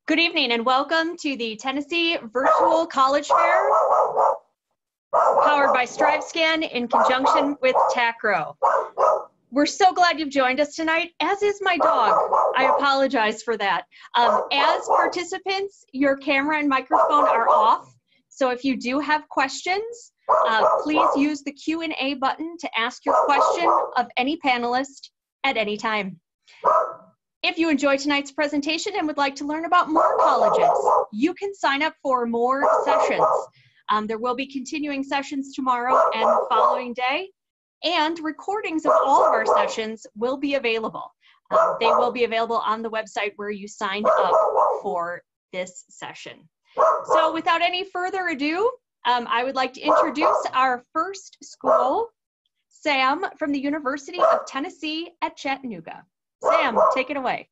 Good evening and welcome to the Tennessee Virtual College Fair, powered by StriveScan in conjunction with TACRO. We're so glad you've joined us tonight, as is my dog. I apologize for that. As participants, your camera and microphone are off, so if you do have questions, please use the Q&A button to ask your question of any panelist at any time. If you enjoyed tonight's presentation and would like to learn about more colleges, you can sign up for more sessions. There will be continuing sessions tomorrow and the following day, and recordings of all of our sessions will be available. They will be available on the website where you signed up for this session. So without any further ado, I would like to introduce our first school, Sam from the University of Tennessee at Chattanooga. Sam, take it away.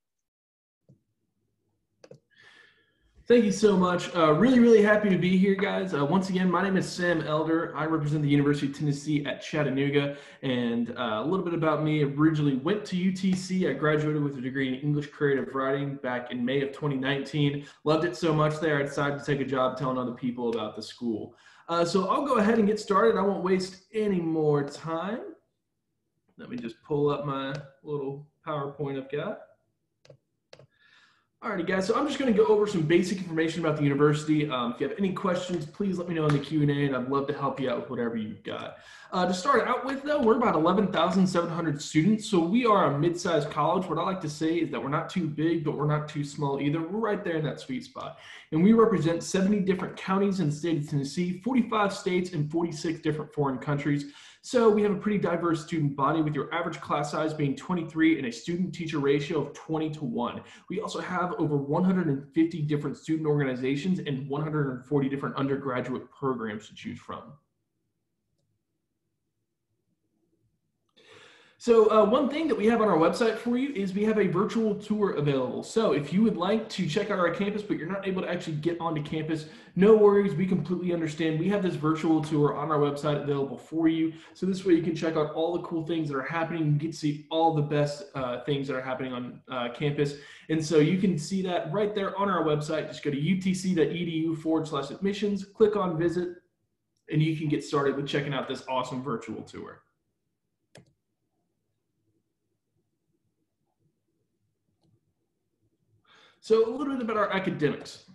Thank you so much. Really happy to be here, guys. Once again, my name is Sam Elder. I represent the University of Tennessee at Chattanooga. And a little bit about me. I originally went to UTC. I graduated with a degree in English creative writing back in May of 2019. Loved it so much there, I decided to take a job telling other people about the school. So I'll go ahead and get started. I won't waste any more time. Let me just pull up my little PowerPoint I've got. Alrighty guys, so I'm just going to go over some basic information about the university. If you have any questions, please let me know in the Q&A and I'd love to help you out with whatever you've got. To start out with though, we're about 11,700 students, so we are a mid-sized college. What I like to say is that we're not too big, but we're not too small either. We're right there in that sweet spot. And we represent 70 different counties in the state of Tennessee, 45 states, and 46 different foreign countries. So we have a pretty diverse student body with your average class size being 23 and a student-teacher ratio of 20:1. We also have over 150 different student organizations and 140 different undergraduate programs to choose from. So one thing that we have on our website for you is we have a virtual tour available. So if you would like to check out our campus, but you're not able to actually get onto campus, no worries, we completely understand. We have this virtual tour on our website available for you. So this way you can check out all the cool things that are happening. You get to see all the best things that are happening on campus. And so you can see that right there on our website. Just go to utc.edu/admissions, click on visit, and you can get started with checking out this awesome virtual tour. So a little bit about our academics.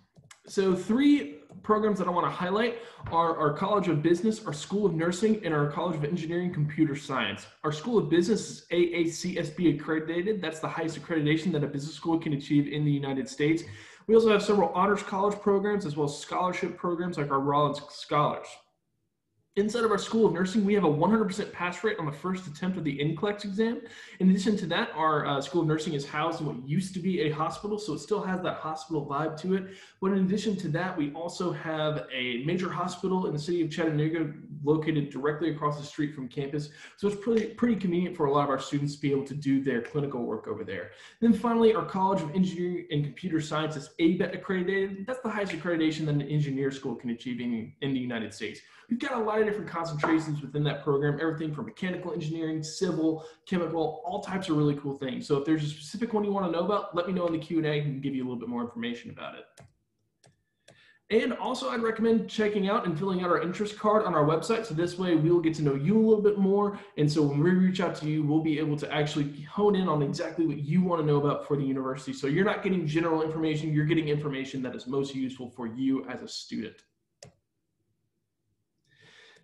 So 3 programs that I want to highlight are our College of Business, our School of Nursing, and our College of Engineering Computer Science. Our School of Business is AACSB accredited. That's the highest accreditation that a business school can achieve in the United States. We also have several honors college programs as well as scholarship programs like our Rollins Scholars. Inside of our School of Nursing, we have a 100% pass rate on the first attempt of the NCLEX exam. In addition to that, our School of Nursing is housed in what used to be a hospital, so it still has that hospital vibe to it. But in addition to that, we also have a major hospital in the city of Chattanooga located directly across the street from campus. So it's pretty convenient for a lot of our students to be able to do their clinical work over there. Then finally, our College of Engineering and Computer Science is ABET accredited. That's the highest accreditation that an engineer school can achieve in the United States. We've got a lot of different concentrations within that program, everything from mechanical engineering, civil, chemical, all types of really cool things. So if there's a specific one you want to know about, let me know in the Q&A and give you a little bit more information about it. And also I'd recommend checking out and filling out our interest card on our website. So this way we'll get to know you a little bit more. And so when we reach out to you, we'll be able to actually hone in on exactly what you want to know about for the university. So you're not getting general information, you're getting information that is most useful for you as a student.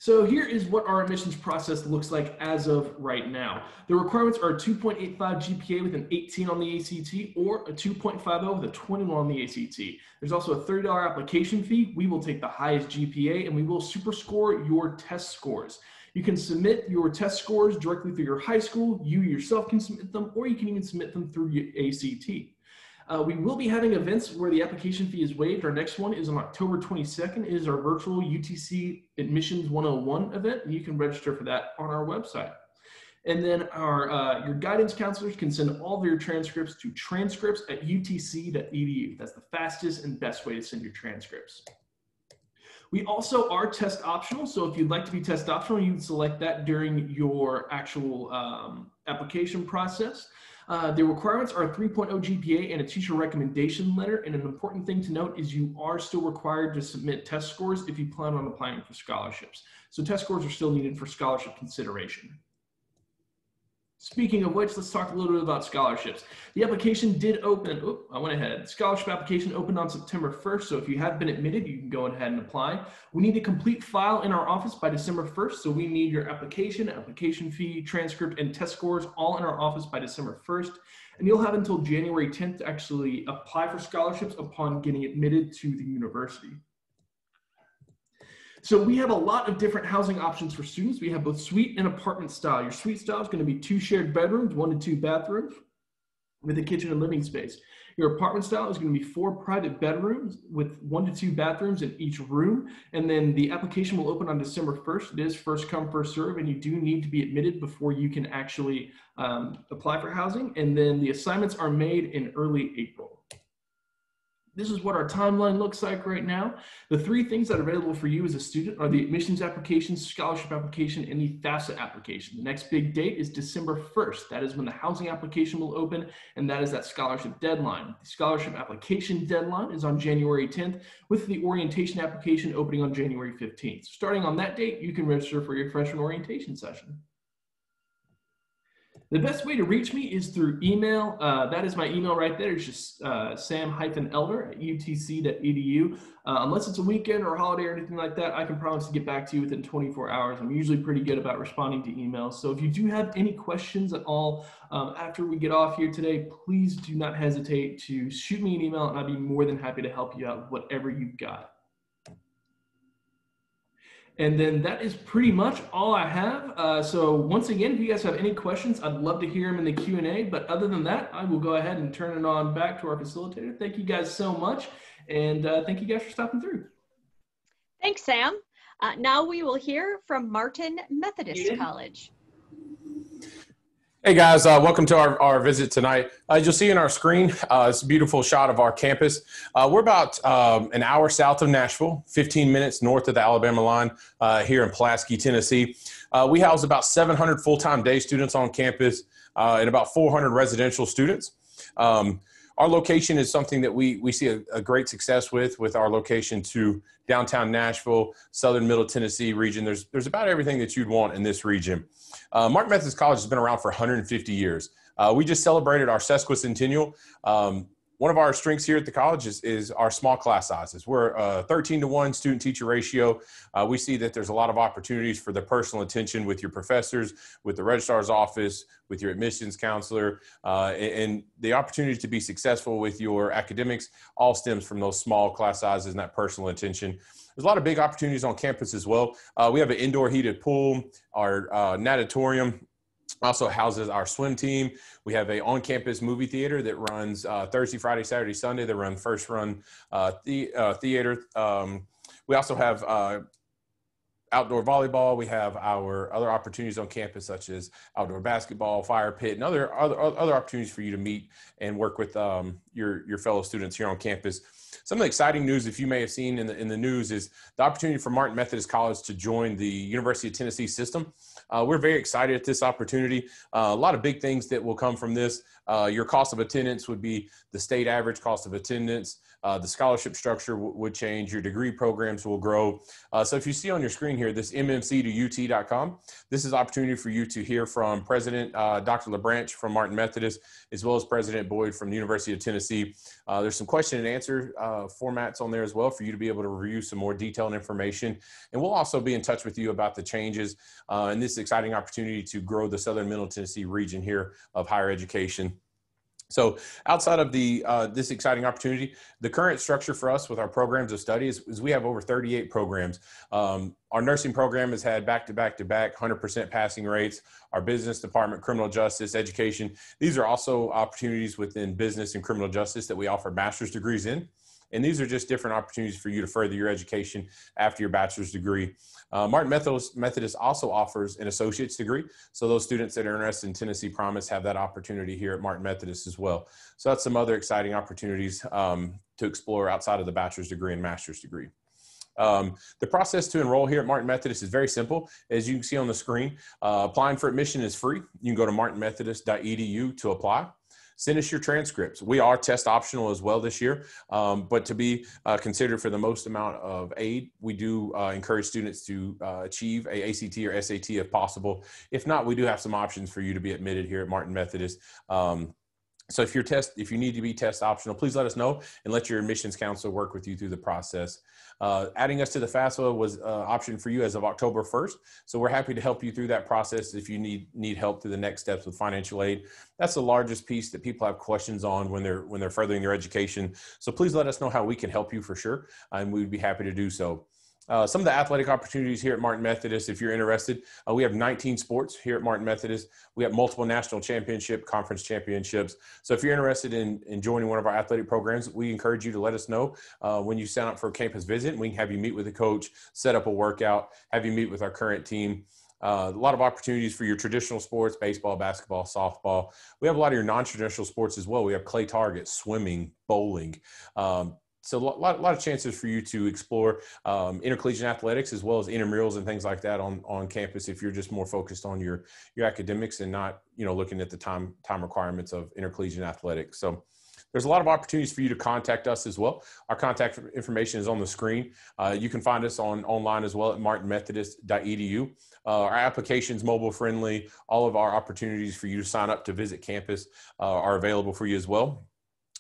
So here is what our admissions process looks like as of right now. The requirements are a 2.85 GPA with an 18 on the ACT or a 2.50 with a 21 on the ACT. There's also a $30 application fee. We will take the highest GPA and we will super score your test scores. You can submit your test scores directly through your high school. You yourself can submit them, or you can even submit them through your ACT. We will be having events where the application fee is waived. Our next one is on October 22nd. It is our virtual UTC Admissions 101 event, and you can register for that on our website. And then your guidance counselors can send all of your transcripts to transcripts@utc.edu. That's the fastest and best way to send your transcripts. We also are test optional, so if you'd like to be test optional, you can select that during your actual application process. The requirements are a 3.0 GPA and a teacher recommendation letter. And an important thing to note is you are still required to submit test scores if you plan on applying for scholarships. So test scores are still needed for scholarship consideration. Speaking of which, let's talk a little bit about scholarships. The application did open, I went ahead. Scholarship application opened on September 1st, so if you have been admitted, you can go ahead and apply. We need a complete file in our office by December 1st, so we need your application fee, transcript, and test scores all in our office by December 1st. And you'll have until January 10th to actually apply for scholarships upon getting admitted to the university. So we have a lot of different housing options for students. We have both suite and apartment style. Your suite style is going to be 2 shared bedrooms, 1 to 2 bathrooms with a kitchen and living space. Your apartment style is going to be 4 private bedrooms with 1 to 2 bathrooms in each room. And then the application will open on December 1st. It is first come, first serve, and you do need to be admitted before you can actually apply for housing. And then the assignments are made in early April. This is what our timeline looks like right now. The 3 things that are available for you as a student are the admissions application, scholarship application, and the FAFSA application. The next big date is December 1st. That is when the housing application will open, and that is that scholarship deadline. The scholarship application deadline is on January 10th, with the orientation application opening on January 15th. Starting on that date, you can register for your freshman orientation session. The best way to reach me is through email. That is my email right there. It's just sam-elder@utc.edu. Unless it's a weekend or a holiday or anything like that, I can promise to get back to you within 24 hours. I'm usually pretty good about responding to emails. So if you do have any questions at all after we get off here today, please do not hesitate to shoot me an email, and I'd be more than happy to help you out with whatever you've got. And then that is pretty much all I have. So once again, if you guys have any questions, I'd love to hear them in the Q&A. But other than that, I will go ahead and turn it on back to our facilitator. Thank you guys so much. And thank you guys for stopping through. Thanks, Sam. Now we will hear from Martin Methodist College. Hey guys, welcome to our visit tonight. As you'll see in our screen, it's a beautiful shot of our campus. We're about an hour south of Nashville, 15 minutes north of the Alabama line here in Pulaski, Tennessee. We house about 700 full-time day students on campus and about 400 residential students. Our location is something that we see a great success with our location to downtown Nashville, southern middle Tennessee region. There's about everything that you'd want in this region. Martin Methodist College has been around for 150 years. We just celebrated our sesquicentennial. One of our strengths here at the college is our small class sizes. We're a 13-to-1 student-teacher ratio. We see that there's a lot of opportunities for the personal attention with your professors, with the registrar's office, with your admissions counselor, and the opportunity to be successful with your academics all stems from those small class sizes and that personal attention. There's a lot of big opportunities on campus as well. We have an indoor heated pool, our natatorium also houses our swim team. We have a on-campus movie theater that runs Thursday, Friday, Saturday, Sunday. They run first run theater. We also have outdoor volleyball. We have our other opportunities on campus, such as outdoor basketball, fire pit, and other opportunities for you to meet and work with your fellow students here on campus. Some of the exciting news, if you may have seen in the news, is the opportunity for Martin Methodist College to join the University of Tennessee system. We're very excited at this opportunity. A lot of big things that will come from this. Your cost of attendance would be the state average cost of attendance. The scholarship structure would change. Your degree programs will grow. So if you see on your screen here, this mmc2ut.com, this is an opportunity for you to hear from President Dr. LeBranch from Martin Methodist, as well as President Boyd from the University of Tennessee. There's some question and answer formats on there as well for you to be able to review some more detailed information. And we'll also be in touch with you about the changes and this exciting opportunity to grow the Southern Middle Tennessee region here of higher education. So outside of this exciting opportunity, the current structure for us with our programs of study is we have over 38 programs. Our nursing program has had back-to-back 100% passing rates. Our business department, criminal justice, education, these are also opportunities within business and criminal justice that we offer master's degrees in. And these are just different opportunities for you to further your education after your bachelor's degree. Martin Methodist also offers an associate's degree. So those students that are interested in Tennessee Promise have that opportunity here at Martin Methodist as well. So that's some other exciting opportunities to explore outside of the bachelor's degree and master's degree. The process to enroll here at Martin Methodist is very simple. As you can see on the screen, applying for admission is free. You can go to martinmethodist.edu to apply. send us your transcripts. We are test optional as well this year, but to be considered for the most amount of aid, we do encourage students to achieve a ACT or SAT if possible. If not, we do have some options for you to be admitted here at Martin Methodist. So if you need to be test optional, please let us know and let your admissions counselor work with you through the process. Adding us to the FAFSA was an option for you as of October 1st. So we're happy to help you through that process if you need help through the next steps with financial aid. That's the largest piece that people have questions on when they're furthering their education. So please let us know how we can help you for sure, and we'd be happy to do so. Some of the athletic opportunities here at Martin Methodist, if you're interested, we have 19 sports here at Martin Methodist. We have multiple national championship, conference championships. So if you're interested in joining one of our athletic programs, we encourage you to let us know when you sign up for a campus visit, and we can have you meet with a coach, set up a workout, have you meet with our current team. A lot of opportunities for your traditional sports, baseball, basketball, softball. We have a lot of your non-traditional sports as well. We have clay target, swimming, bowling. So a lot of chances for you to explore intercollegiate athletics as well as intramurals and things like that on campus if you're just more focused on your academics and not, looking at the time requirements of intercollegiate athletics. So there's a lot of opportunities for you to contact us as well. Our contact information is on the screen. You can find us online as well at martinmethodist.edu. Our application's mobile friendly. All of our opportunities for you to sign up to visit campus are available for you as well.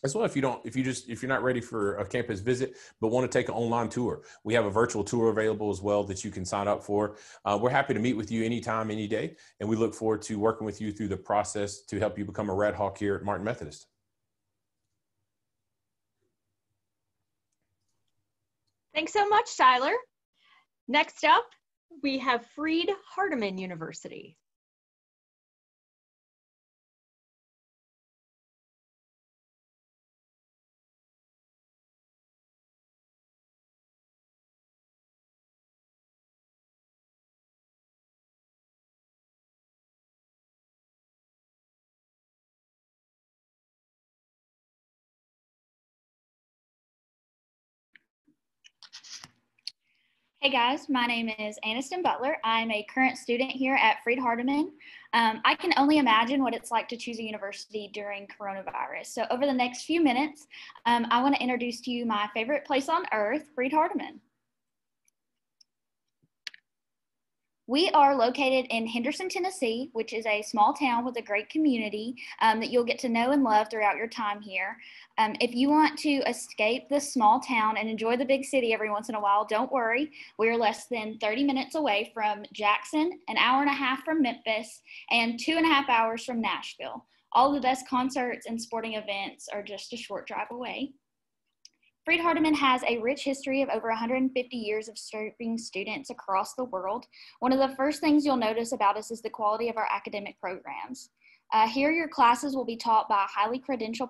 As well, if you're not ready for a campus visit, but want to take an online tour, we have a virtual tour available as well that you can sign up for. We're happy to meet with you anytime, any day, and we look forward to working with you through the process to help you become a Red Hawk here at Martin Methodist. Thanks so much, Tyler. Next up, we have Freed-Hardeman University. Hey guys, my name is Aniston Butler. I'm a current student here at Freed-Hardeman. I can only imagine what it's like to choose a university during coronavirus. So over the next few minutes, I want to introduce to you my favorite place on earth, Freed-Hardeman. We are located in Henderson, Tennessee, which is a small town with a great community that you'll get to know and love throughout your time here. If you want to escape this small town and enjoy the big city every once in a while, don't worry. We're less than 30 minutes away from Jackson, an hour and a half from Memphis, and 2.5 hours from Nashville. All the best concerts and sporting events are just a short drive away. Freed-Hardeman has a rich history of over 150 years of serving students across the world. One of the first things you'll notice about us is the quality of our academic programs. Here, your classes will be taught by highly credentialed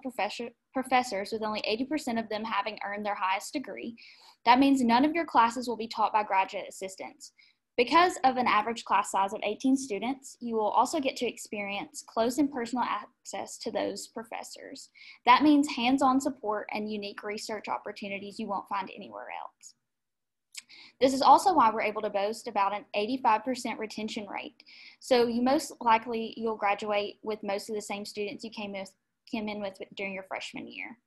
professors, with only 80% of them having earned their highest degree. That means none of your classes will be taught by graduate assistants. Because of an average class size of 18 students, you will also get to experience close and personal access to those professors. That means hands-on support and unique research opportunities you won't find anywhere else. This is also why we're able to boast about an 85% retention rate. So you'll graduate with most of the same students you came in with during your freshman year.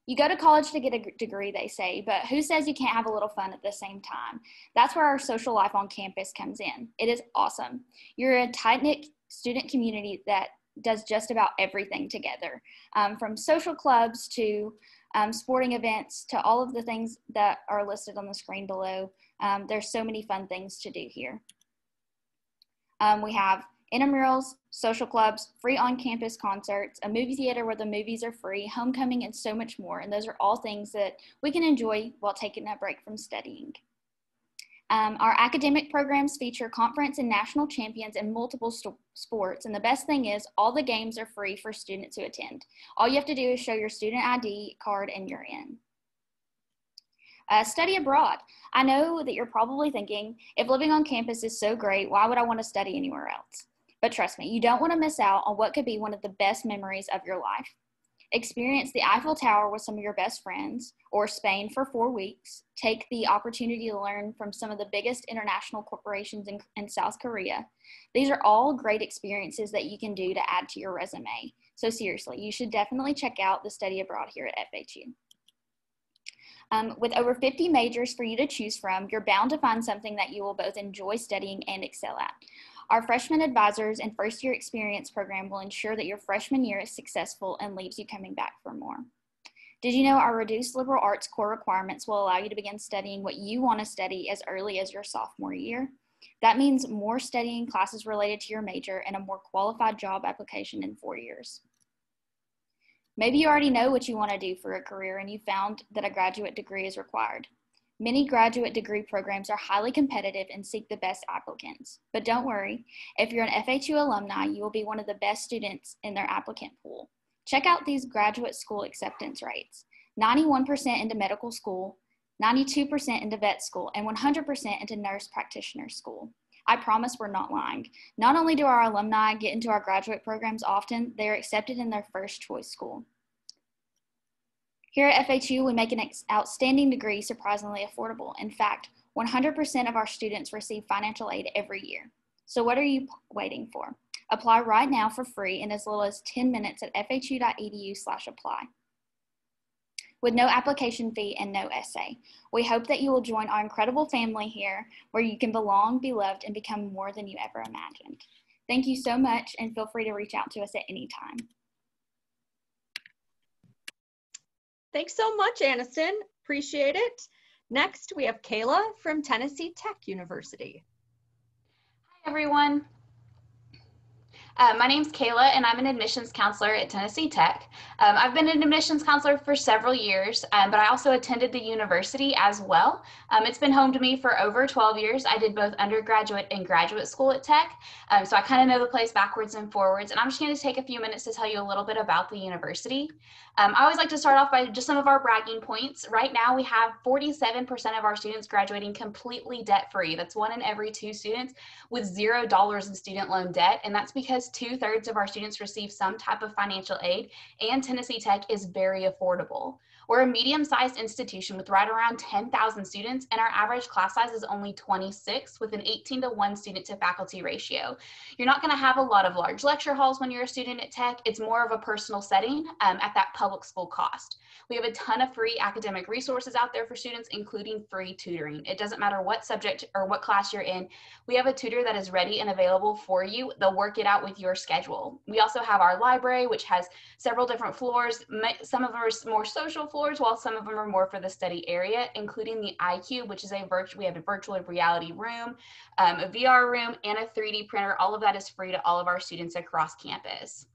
You go to college to get a degree, they say, but who says you can't have a little fun at the same time? That's where our social life on campus comes in. It is awesome. You're a tight-knit student community that does just about everything together, from social clubs to sporting events to all of the things that are listed on the screen below. There's so many fun things to do here. We have intramurals, social clubs, free on-campus concerts, a movie theater where the movies are free, homecoming, and so much more. And those are all things that we can enjoy while taking a break from studying. Our academic programs feature conference and national champions in multiple sports. And the best thing is all the games are free for students who attend. All you have to do is show your student ID card and you're in. Study abroad. I know that you're probably thinking, if living on campus is so great, why would I want to study anywhere else? But trust me, you don't want to miss out on what could be one of the best memories of your life. Experience the Eiffel Tower with some of your best friends, or Spain for 4 weeks. Take the opportunity to learn from some of the biggest international corporations in South Korea. These are all great experiences that you can do to add to your resume. So seriously, you should definitely check out the study abroad here at FHU. With over 50 majors for you to choose from, you're bound to find something that you will both enjoy studying and excel at. Our freshman advisors and first year experience program will ensure that your freshman year is successful and leaves you coming back for more. Did you know our reduced liberal arts core requirements will allow you to begin studying what you want to study as early as your sophomore year? That means more studying classes related to your major and a more qualified job application in 4 years. Maybe you already know what you want to do for a career and you found that a graduate degree is required. Many graduate degree programs are highly competitive and seek the best applicants. But don't worry, if you're an FHU alumni, you will be one of the best students in their applicant pool. Check out these graduate school acceptance rates. 91% into medical school, 92% into vet school, and 100% into nurse practitioner school. I promise we're not lying. Not only do our alumni get into our graduate programs often, they are accepted in their first choice school. Here at FHU, we make an outstanding degree surprisingly affordable. In fact, 100% of our students receive financial aid every year. So what are you waiting for? Apply right now for free in as little as 10 minutes at fhu.edu/apply. With no application fee and no essay. We hope that you will join our incredible family here where you can belong, be loved, and become more than you ever imagined. Thank you so much, and feel free to reach out to us at any time. Thanks so much, Aniston. Appreciate it. Next, we have Kayla from Tennessee Tech University. Hi, everyone. My name's Kayla, and I'm an admissions counselor at Tennessee Tech. I've been an admissions counselor for several years, but I also attended the university as well. It's been home to me for over 12 years. I did both undergraduate and graduate school at Tech, so I kind of know the place backwards and forwards, and I'm just going to take a few minutes to tell you a little bit about the university. I always like to start off by just some of our bragging points. Right now, we have 47% of our students graduating completely debt-free. That's 1 in every 2 students with $0 in student loan debt, and that's because 2/3 of our students receive some type of financial aid, and Tennessee Tech is very affordable. We're a medium-sized institution with right around 10,000 students, and our average class size is only 26 with an 18-to-1 student to faculty ratio. You're not going to have a lot of large lecture halls when you're a student at Tech. It's more of a personal setting at that public school cost. We have a ton of free academic resources out there for students, including free tutoring. It doesn't matter what subject or what class you're in. We have a tutor that is ready and available for you. They'll work it out with your schedule. We also have our library, which has several different floors. Some of them are more social floors, while some of them are more for the study area, including the iCube, which is we have a virtual reality room, a VR room, and a 3D printer. All of that is free to all of our students across campus.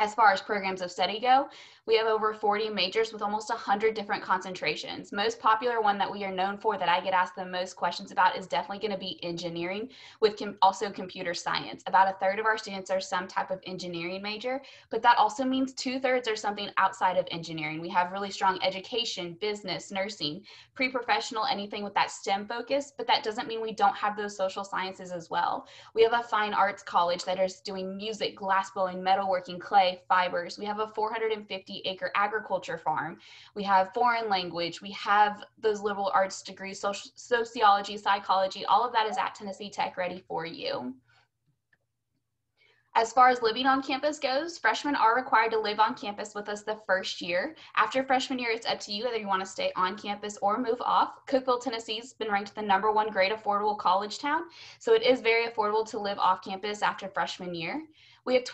As far as programs of study go, we have over 40 majors with almost 100 different concentrations. Most popular one that we are known for that I get asked the most questions about is definitely going to be engineering, with also computer science. About 1/3 of our students are some type of engineering major, but that also means 2/3 are something outside of engineering. We have really strong education, business, nursing, pre-professional, anything with that STEM focus, but that doesn't mean we don't have those social sciences as well. We have a fine arts college that is doing music, glassblowing, metalworking, clay, fibers. We have a 450-acre agriculture farm. We have foreign language. We have those liberal arts degrees, sociology, psychology. All of that is at Tennessee Tech ready for you. As far as living on campus goes, freshmen are required to live on campus with us the first year. After freshman year, it's up to you whether you want to stay on campus or move off. Cookeville, Tennessee's been ranked the #1 great affordable college town, so it is very affordable to live off campus after freshman year. We have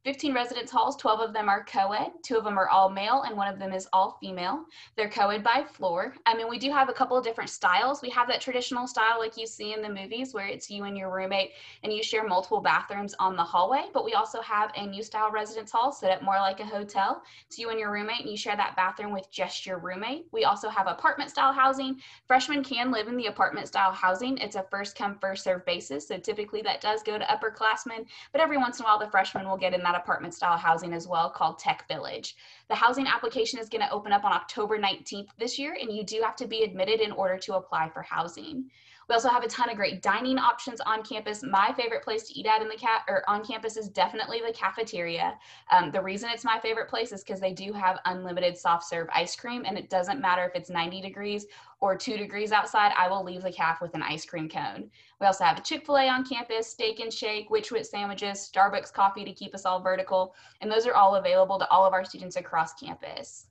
15 residence halls. 12 of them are co-ed, 2 of them are all male, and 1 of them is all female. They're co-ed by floor. We do have a couple of different styles. We have that traditional style like you see in the movies where it's you and your roommate and you share multiple bathrooms on the hallway, but we also have a new style residence hall set up more like a hotel. It's you and your roommate and you share that bathroom with just your roommate. We also have apartment style housing. Freshmen can live in the apartment style housing. It's a first come first served basis, so typically that does go to upperclassmen, but every once in a while the freshmen will get in that apartment style housing as well, called Tech Village. The housing application is going to open up on October 19th this year, and you do have to be admitted in order to apply for housing. We also have a ton of great dining options on campus. My favorite place to eat at on campus is definitely the cafeteria. The reason it's my favorite place is because they do have unlimited soft serve ice cream, and it doesn't matter if it's 90 degrees or 2 degrees outside, I will leave the caf with an ice cream cone. We also have a Chick-fil-A on campus, Steak and Shake, Witch-Wit sandwiches, Starbucks coffee to keep us all vertical, and those are all available to all of our students across campus.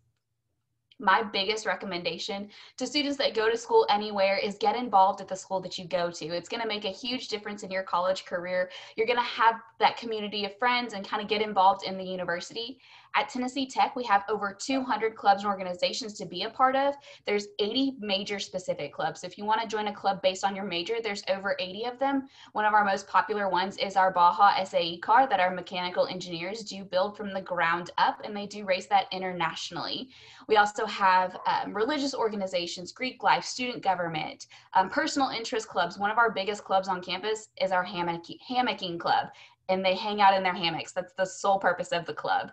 My biggest recommendation to students that go to school anywhere is get involved at the school that you go to. It's going to make a huge difference in your college career. You're going to have that community of friends and kind of get involved in the university. At Tennessee Tech, we have over 200 clubs and organizations to be a part of. There's 80 major specific clubs. If you want to join a club based on your major, there's over 80 of them. One of our most popular ones is our Baja SAE car that our mechanical engineers do build from the ground up, and they do race that internationally. We also have religious organizations, Greek life, student government, personal interest clubs. One of our biggest clubs on campus is our hammocking club, and they hang out in their hammocks. That's the sole purpose of the club.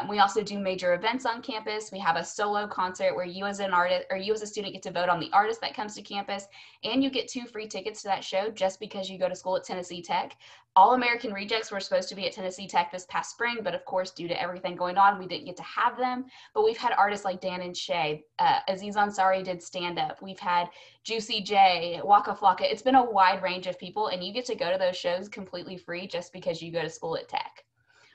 We also do major events on campus. We have a solo concert where you as an artist or you as a student get to vote on the artist that comes to campus, and you get 2 free tickets to that show just because you go to school at Tennessee Tech. All American Rejects were supposed to be at Tennessee Tech this past spring, but of course, due to everything going on, we didn't get to have them. But we've had artists like Dan and Shay. Aziz Ansari did stand-up. We've had Juicy J, Waka Flocka. It's been a wide range of people, and you get to go to those shows completely free just because you go to school at Tech.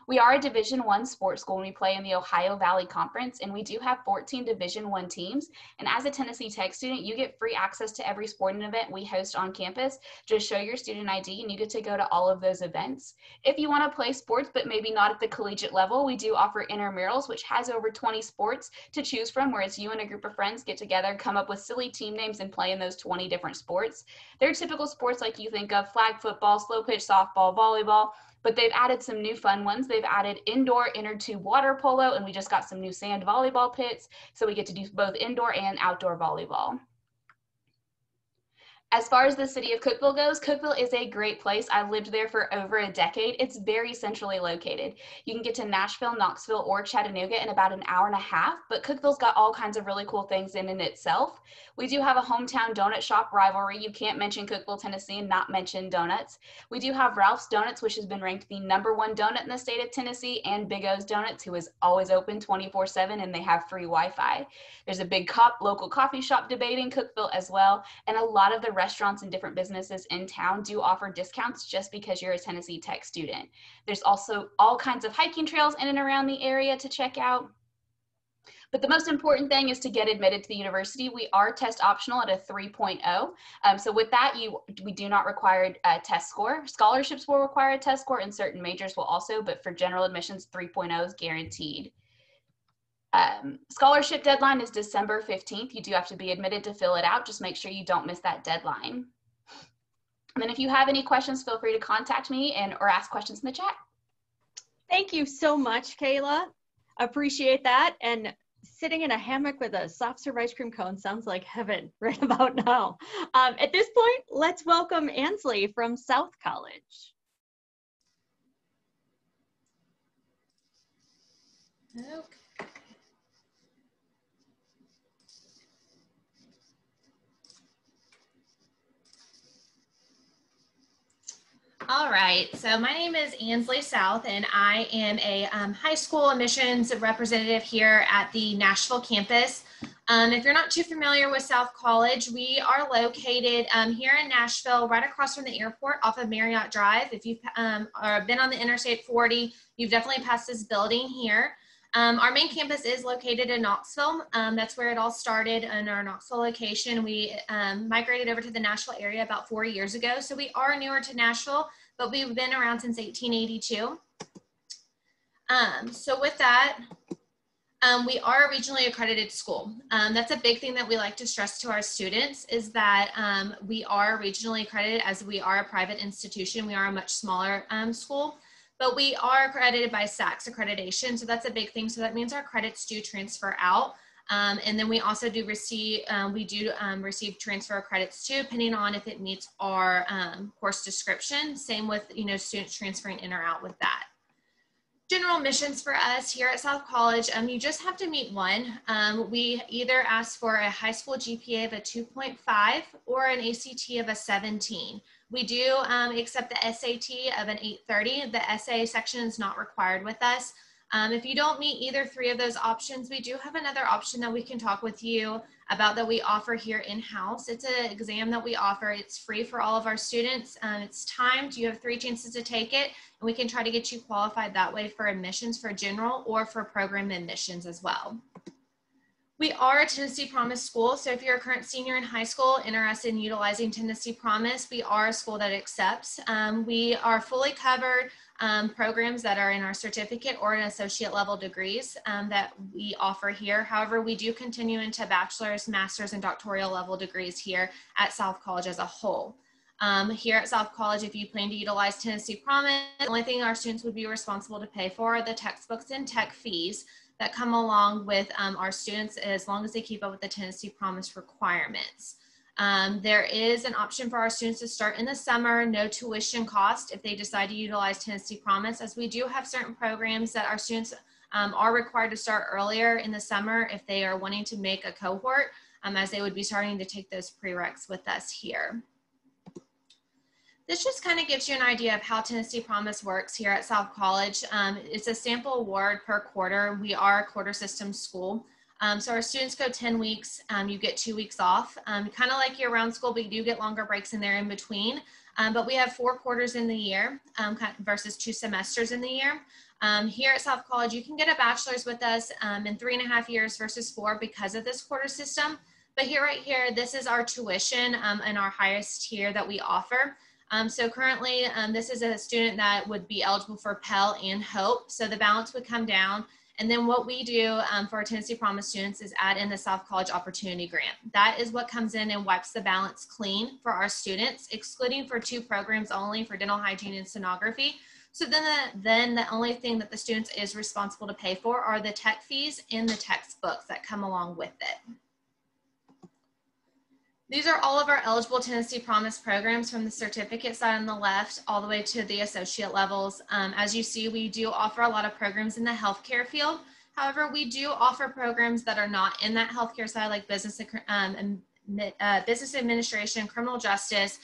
We are a Division I sports school, and we play in the Ohio Valley Conference, and we do have 14 Division I teams. And as a Tennessee Tech student, you get free access to every sporting event we host on campus. Just show your student ID, and you get to go to all of those events. If you want to play sports, but maybe not at the collegiate level, we do offer intramurals, which has over 20 sports to choose from, where it's you and a group of friends get together, come up with silly team names, and play in those 20 different sports. They're typical sports like you think of: flag football, slow pitch softball, volleyball. But they've added some new fun ones. They've added indoor inner tube water polo, and we just got some new sand volleyball pits. So we get to do both indoor and outdoor volleyball. As far as the city of Cookeville goes, Cookeville is a great place. I lived there for over a decade. It's very centrally located. You can get to Nashville, Knoxville, or Chattanooga in about an hour and a half, but Cookeville's got all kinds of really cool things in itself. We do have a hometown donut shop rivalry. You can't mention Cookeville, Tennessee and not mention donuts. We do have Ralph's Donuts, which has been ranked the #1 donut in the state of Tennessee, and Big O's Donuts, who is always open 24/7, and they have free Wi-Fi. There's a big local coffee shop debate in Cookeville as well, and a lot of the restaurants and different businesses in town do offer discounts just because you're a Tennessee Tech student. There's also all kinds of hiking trails in and around the area to check out. But the most important thing is to get admitted to the university. We are test optional at a 3.0. So with that, we do not require a test score. Scholarships will require a test score, and certain majors will also, but for general admissions, 3.0 is guaranteed. Scholarship deadline is December 15th. You do have to be admitted to fill it out. Just make sure you don't miss that deadline. And then if you have any questions, feel free to contact me or ask questions in the chat. Thank you so much, Kayla. Appreciate that. And sitting in a hammock with a soft serve ice cream cone sounds like heaven right about now. At this point, let's welcome Ansley from South College. Okay. All right, so my name is Ansley South, and I am a high school admissions representative here at the Nashville campus. If you're not too familiar with South College, we are located here in Nashville, right across from the airport off of Marriott Drive. If you've been on the Interstate 40, you've definitely passed this building here. Our main campus is located in Knoxville. That's where it all started in our Knoxville location. We migrated over to the Nashville area about 4 years ago. So we are newer to Nashville, but we've been around since 1882. So with that, we are a regionally accredited school. That's a big thing that we like to stress to our students is that we are regionally accredited as we are a private institution. We are a much smaller school. But we are accredited by SACS accreditation, so that's a big thing. So that means our credits do transfer out, and then we also do receive receive transfer credits too, depending on if it meets our course description. Same with students transferring in or out with that. General admissions for us here at South College, you just have to meet one. We either ask for a high school GPA of a 2.5 or an ACT of a 17. We do accept the SAT of an 830. The essay section is not required with us. If you don't meet either three of those options, we do have another option that we can talk with you about that we offer here in-house. It's an exam that we offer. It's free for all of our students. It's timed. You have 3 chances to take it, and we can try to get you qualified that way for admissions for general or for program admissions as well. We are a Tennessee Promise school, so if you're a current senior in high school interested in utilizing Tennessee Promise, we are a school that accepts. We are fully covered programs that are in our certificate or in associate level degrees that we offer here. However, we do continue into bachelor's, master's, and doctoral level degrees here at South College as a whole. Here at South College, if you plan to utilize Tennessee Promise, the only thing our students would be responsible to pay for are the textbooks and tech fees that come along with our students, as long as they keep up with the Tennessee Promise requirements. There is an option for our students to start in the summer, no tuition cost if they decide to utilize Tennessee Promise, as we do have certain programs that our students are required to start earlier in the summer if they are wanting to make a cohort, as they would be starting to take those prereqs with us here. This just kind of gives you an idea of how Tennessee Promise works here at South College. It's a sample award per quarter. We are a quarter system school. So our students go 10 weeks, you get 2 weeks off, kind of like year-round school, but you do get longer breaks in there in between. But we have 4 quarters in the year versus 2 semesters in the year. Here at South College, you can get a bachelor's with us in 3.5 years versus 4 because of this quarter system. But here, right here, this is our tuition and our highest tier that we offer. So currently, this is a student that would be eligible for Pell and Hope. So the balance would come down. And then what we do for our Tennessee Promise students is add in the South College Opportunity Grant. That is what comes in and wipes the balance clean for our students, excluding for 2 programs only, for dental hygiene and sonography. So then the only thing that the students is responsible to pay for are the tech fees and the textbooks that come along with it. These are all of our eligible Tennessee Promise programs from the certificate side on the left all the way to the associate levels. As you see, we do offer a lot of programs in the healthcare field. However, we do offer programs that are not in that healthcare side, like business administration, criminal justice.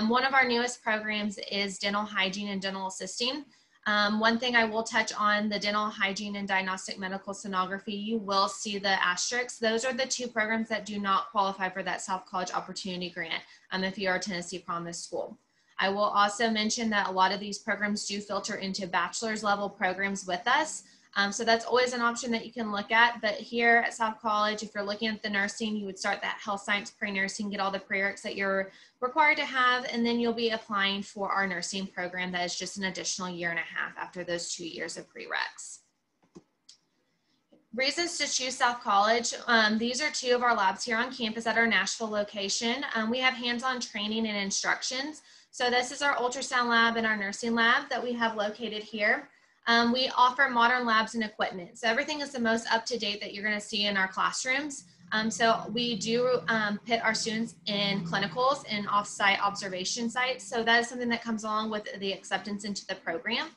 One of our newest programs is dental hygiene and dental assisting. One thing I will touch on, the dental hygiene and diagnostic medical sonography, you will see the asterisks. Those are the 2 programs that do not qualify for that South College Opportunity Grant if you are a Tennessee Promise school. I will also mention that a lot of these programs do filter into bachelor's level programs with us. So that's always an option that you can look at. But here at South College, if you're looking at the nursing, you would start that health science pre-nursing, get all the prereqs that you're required to have, and then you'll be applying for our nursing program that is just an additional 1.5 years after those 2 years of prereqs. Reasons to choose South College. These are 2 of our labs here on campus at our Nashville location. We have hands-on training and instructions. So this is our ultrasound lab and our nursing lab that we have located here. We offer modern labs and equipment. So everything is the most up-to-date that you're going to see in our classrooms. So we do put our students in clinicals and off-site observation sites. So that is something that comes along with the acceptance into the program.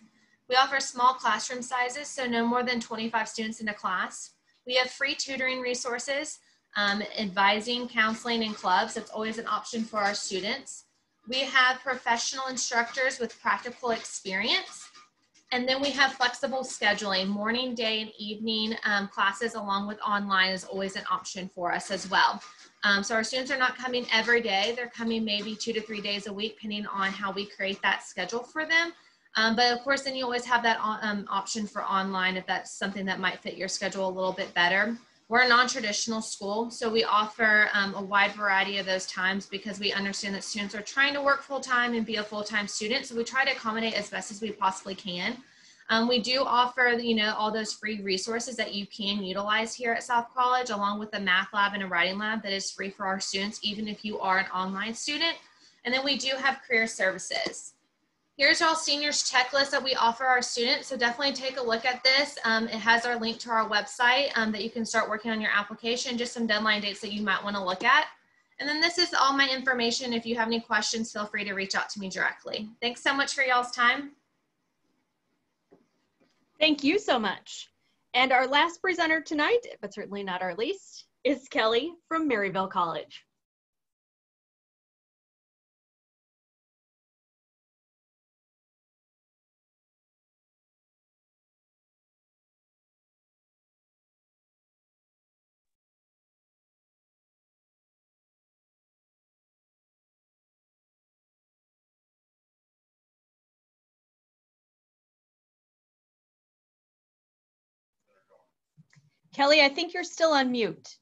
We offer small classroom sizes, so no more than 25 students in a class. We have free tutoring resources, advising, counseling, and clubs. That's always an option for our students. We have professional instructors with practical experience. And then we have flexible scheduling, morning, day, and evening classes along with online is always an option for us as well. So our students are not coming every day. They're coming maybe 2 to 3 days a week, depending on how we create that schedule for them. But of course, then you always have that option for online if that's something that might fit your schedule a little bit better. We're a non-traditional school, so we offer a wide variety of those times because we understand that students are trying to work full-time and be a full-time student, so we try to accommodate as best as we possibly can. We do offer, all those free resources that you can utilize here at South College, along with a math lab and a writing lab that is free for our students, even if you are an online student. And then we do have career services. Here's our seniors checklist that we offer our students. So definitely take a look at this. It has our link to our website that you can start working on your application, just some deadline dates that you might want to look at. And then this is all my information. If you have any questions, feel free to reach out to me directly. Thanks so much for y'all's time. Thank you so much. And our last presenter tonight, but certainly not our least, is Kelly from Maryville College. Kelly, I think you're still on mute.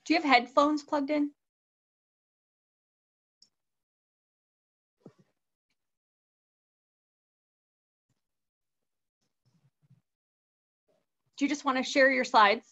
Do you have headphones plugged in? Do you just want to share your slides?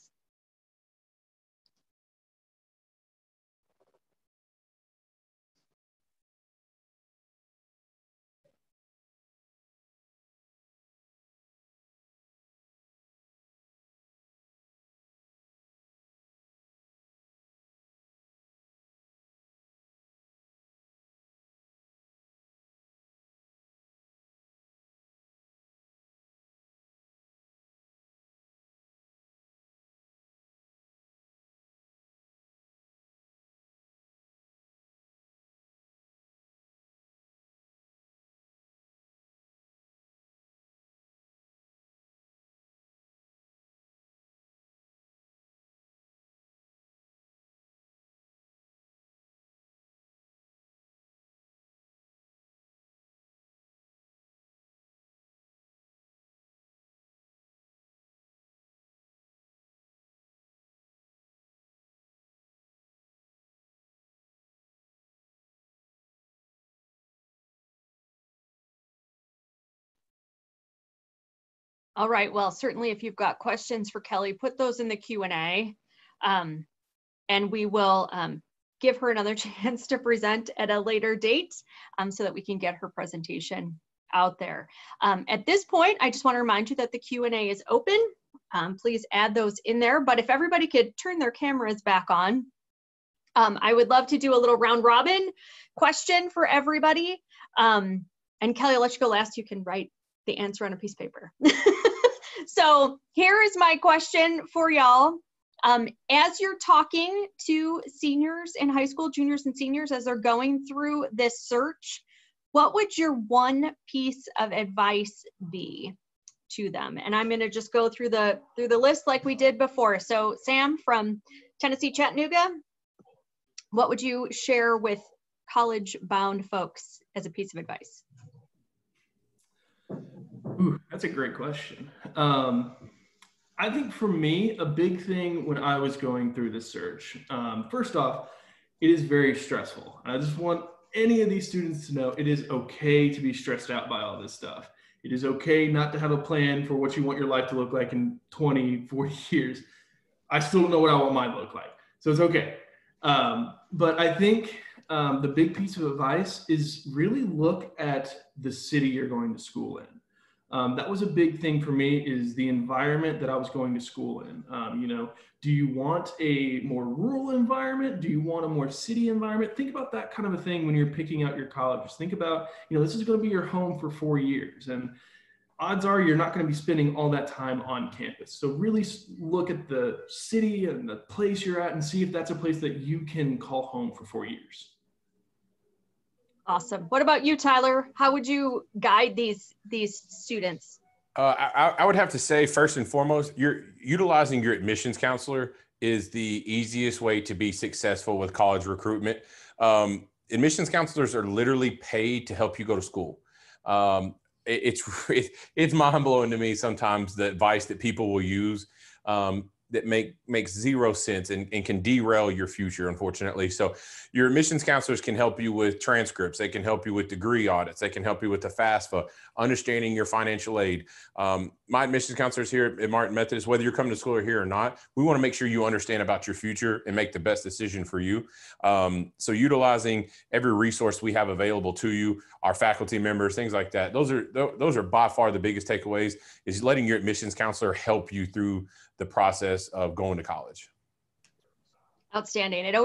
All right, well, certainly if you've got questions for Kelly, put those in the Q&A, and we will give her another chance to present at a later date so that we can get her presentation out there. At this point, I just want to remind you that the Q&A is open. Please add those in there, but if everybody could turn their cameras back on, I would love to do a little round robin question for everybody. And Kelly, I'll let you go last. You can write the answer on a piece of paper. So here is my question for y'all. As you're talking to seniors in high school, juniors and seniors, as they're going through this search, what would your one piece of advice be to them? And I'm going to just go through the list like we did before. So Sam from Tennessee, Chattanooga, what would you share with college-bound folks as a piece of advice? Ooh, that's a great question. I think for me, a big thing when I was going through this search, first off, it is very stressful. I just want any of these students to know it is okay to be stressed out by all this stuff. It is okay not to have a plan for what you want your life to look like in 20, 40 years. I still don't know what I want mine to look like. So it's okay. But I think the big piece of advice is really look at the city you're going to school in. That was a big thing for me, is the environment that I was going to school in. You know, do you want a more rural environment? Do you want a more city environment? Think about that kind of a thing when you're picking out your colleges. Think about, you know, this is going to be your home for 4 years, and odds are you're not going to be spending all that time on campus. So really look at the city and the place you're at and see if that's a place that you can call home for 4 years. Awesome. What about you, Tyler? How would you guide these students? I would have to say, first and foremost, you're utilizing your admissions counselor is the easiest way to be successful with college recruitment. Admissions counselors are literally paid to help you go to school. It's mind blowing to me sometimes the advice that people will use that makes zero sense and can derail your future, unfortunately. So your admissions counselors can help you with transcripts. They can help you with degree audits. They can help you with the FAFSA, understanding your financial aid. My admissions counselors here at Martin Methodist, whether you're coming to school or here or not, we want to make sure you understand about your future and make the best decision for you. So utilizing every resource we have available to you, our faculty members, things like that. Those are by far the biggest takeaways, is letting your admissions counselor help you through the process of going to college. Outstanding. It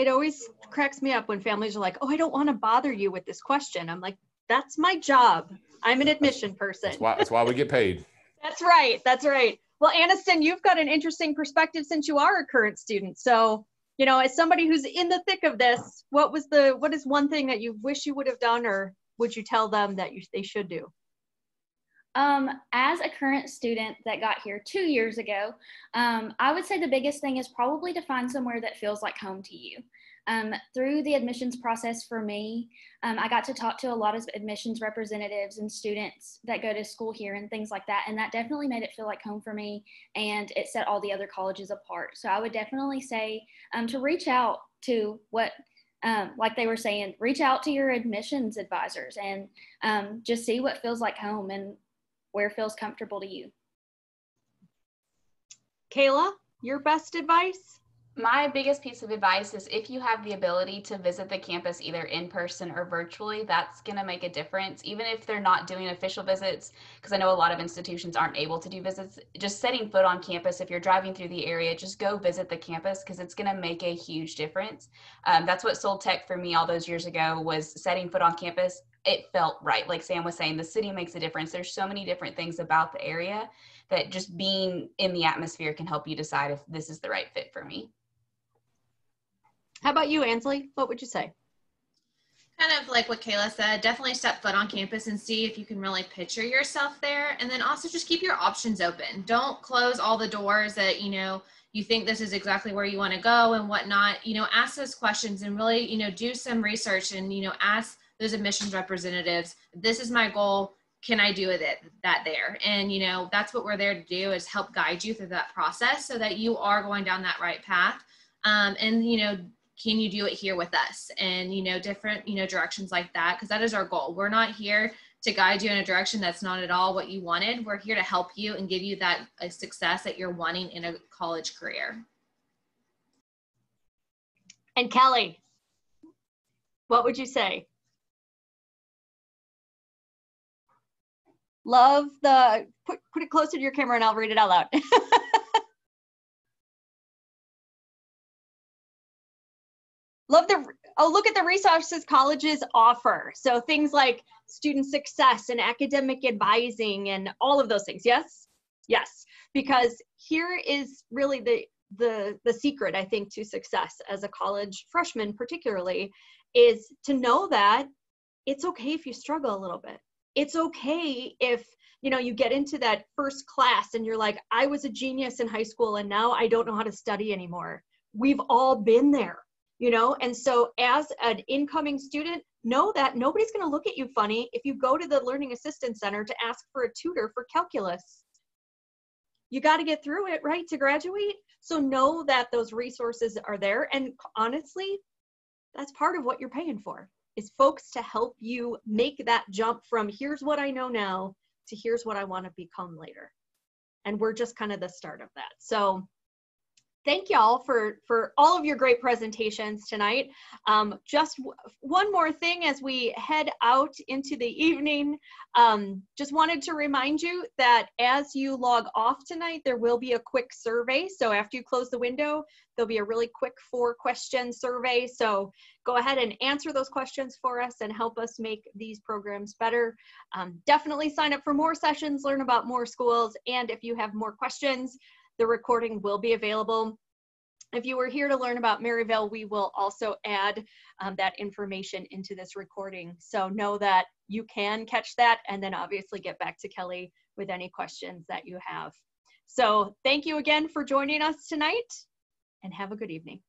always cracks me up when families are like, oh, I don't want to bother you with this question. I'm like, that's my job. I'm an admission person. That's why we get paid. That's right. That's right. Well, Aniston, you've got an interesting perspective since you are a current student. So, you know, as somebody who's in the thick of this, what is one thing that you wish you would have done, or would you tell them that they should do? As a current student that got here 2 years ago, I would say the biggest thing is probably to find somewhere that feels like home to you. Through the admissions process for me, I got to talk to a lot of admissions representatives and students that go to school here and things like that. And that definitely made it feel like home for me, and it set all the other colleges apart. So I would definitely say to reach out to like they were saying, reach out to your admissions advisors and just see what feels like home and where feels comfortable to you. Kayla, your best advice? My biggest piece of advice is, if you have the ability to visit the campus either in person or virtually, that's going to make a difference. Even if they're not doing official visits, because I know a lot of institutions aren't able to do visits, just setting foot on campus, if you're driving through the area, just go visit the campus, because it's going to make a huge difference. That's what sold tech for me all those years ago, was setting foot on campus. It felt right. Like Sam was saying, the city makes a difference. There's so many different things about the area that just being in the atmosphere can help you decide if this is the right fit for me. How about you, Ansley? What would you say? Kind of like what Kayla said, definitely step foot on campus and see if you can really picture yourself there. And then also just keep your options open. Don't close all the doors that, you think this is exactly where you want to go and whatnot. Ask those questions and really, do some research and, ask those admissions representatives, this is my goal. Can I do that there? And, that's what we're there to do, is help guide you through that process so that you are going down that right path. Can you do it here with us? And, different, directions like that, because that is our goal. We're not here to guide you in a direction that's not at all what you wanted. We're here to help you and give you that success that you're wanting in a college career. And Kelly, what would you say? Love put it closer to your camera and I'll read it out loud. Look at the resources colleges offer. So things like student success and academic advising and all of those things. Yes? Yes. Because here is really the secret, I think, to success as a college freshman particularly, is to know that it's okay if you struggle a little bit. It's okay if, you get into that first class and you're like, I was a genius in high school and now I don't know how to study anymore. We've all been there. And so as an incoming student, know that nobody's going to look at you funny if you go to the Learning Assistance Center to ask for a tutor for calculus. You got to get through it, right, to graduate? So know that those resources are there. And honestly, that's part of what you're paying for, is folks to help you make that jump from here's what I know now to here's what I want to become later. And we're just kind of the start of that. So thank y'all for all of your great presentations tonight. Just one more thing as we head out into the evening. Just wanted to remind you that as you log off tonight, there will be a quick survey. So after you close the window, there'll be a really quick 4-question survey. So go ahead and answer those questions for us and help us make these programs better. Definitely sign up for more sessions, learn about more schools, and if you have more questions, the recording will be available. If you were here to learn about Maryvale, we will also add that information into this recording. So know that you can catch that and then obviously get back to Kelly with any questions that you have. So thank you again for joining us tonight and have a good evening.